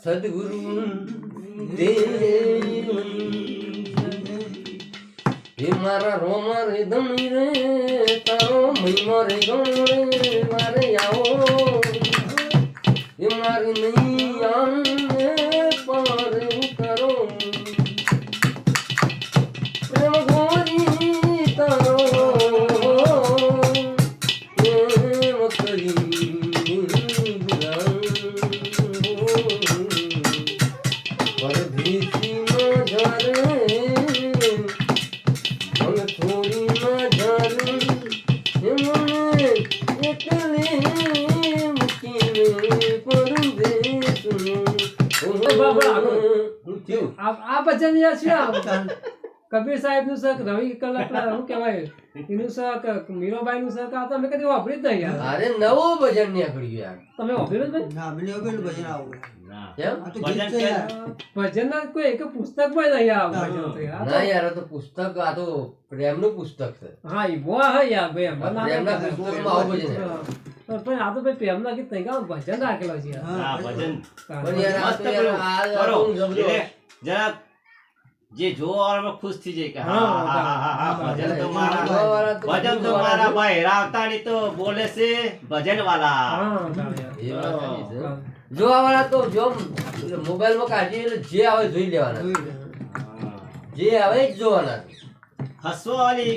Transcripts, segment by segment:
સદગુરુ દેવ હે મારા રોમા રે ધણી રે તારો મહિમા રે ગણો રે મારે આવો હે મારી નૈયાને પાર કરો પ્રેમ ગોરી તારો પ્રેમ કરી પરદેશી ન જરે આ ભજન યાર છે કબીર સાહેબ નું સક રવિ કલાકાર શું કહેવાય એનું સક મીરાબાઈ નું સક આ તમે કદી વાપરી જ નહીં યાર અરે નવો ભજન નીકળ્યું યાર તમે વાપર્યું જ ના મને ઓબેલ ભજન આવું કેમ ભજન ના કોઈ એક પુસ્તક માં નહીં આવે ભજન તો યાર ના યાર આ તો પુસ્તક આ તો પ્રેમનું પુસ્તક છે હા ઈ વો હે યાર ભાઈ પ્રેમના પુસ્તકમાં આવું ભજન છે. પણ આ તો ભાઈ પ્રેમના ગીત નહીં ગાવ ભજન રાખેલો છે યાર હા ભજન પણ યાર આ તો યાર આ કરો સમજો એટલે જરા જે જોવાવાળા ખુશ થઈ જાય કે હા હા હા ભજન તો મારા ભાઈ રાવતાની તો બોલે છે ભજન વાલા હા એ વાત સાચી છે. જોવાવાળા તો જો મોબાઈલ માં કાઢી એટલે જે આવે જોઈ લેવાના જે આવે જ જોવાના હસવા વાળી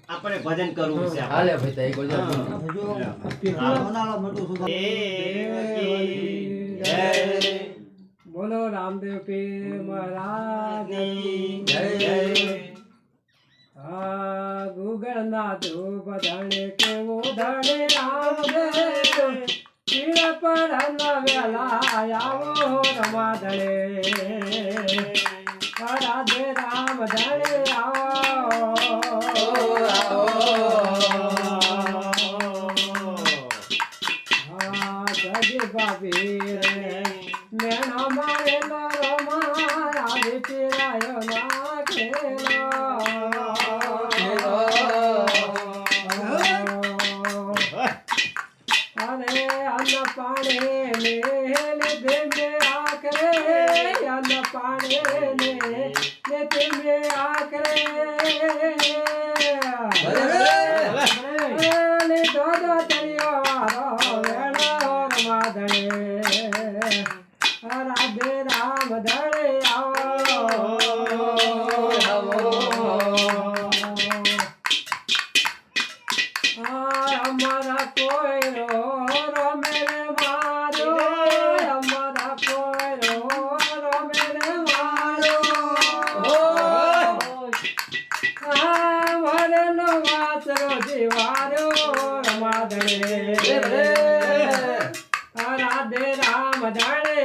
આપણે ભજન કરવું છે હાલે ભાઈ તઈ કોઈ બોલો રામદેવ પીર મહારાજની જય આ ગુગળના ધ્રુવ ધણે કેવો ધણે રામદેવ પીર પર વેલા આવો રમા ધણે રાધે રામ ધણે પીર મેણા મારે રમા પીરાયો ના અરે અન્ન પાણી ને દેમે આખરે અન્ન પાણી ને દેમે આખરે ને દોદો તળિયો વેણો રમાધણે રાધે રામ ધણે અમારા કોઈ રમે રે મારો અમારા કોઈ રમે રે મારો મારે નો વાસરો જીવારો રમાધણે રાધે રામ ધણે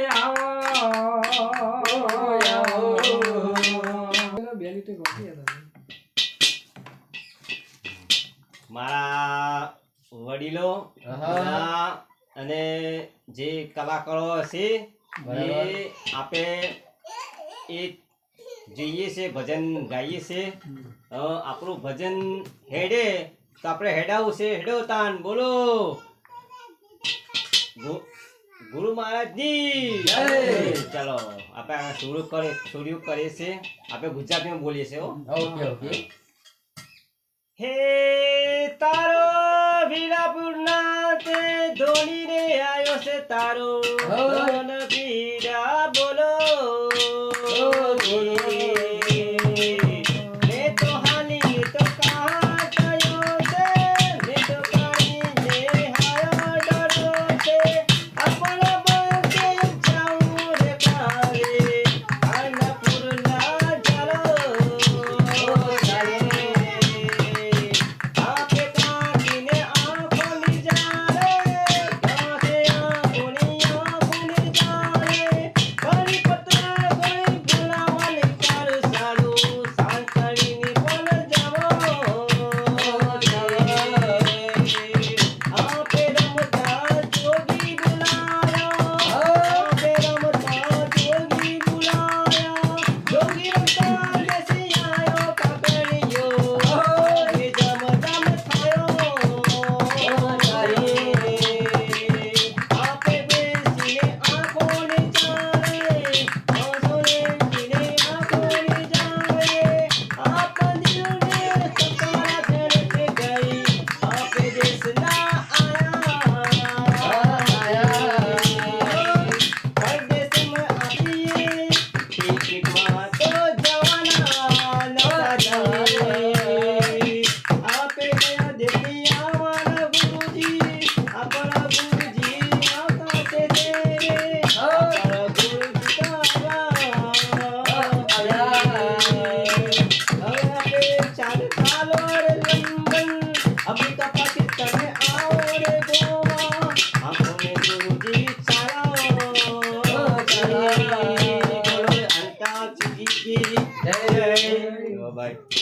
મારા વડીલો અને જે કલાકારો હશે એ આપે એ જઈએ છે ભજન ગાઈએ છે આપણું ભજન હેડે તો આપણે હેડાવું છે હેડો તાન બોલો ગુરુ મહારાજની ચાલો આપણે સુર્યું કરીએ છીએ આપણે ગુજરાતીમાં બોલીએ છીએ ઓકે ઓકે હે તારો વીરાપુર ના તે ધોની રે આયો છે તારો ધન પીડા બોલો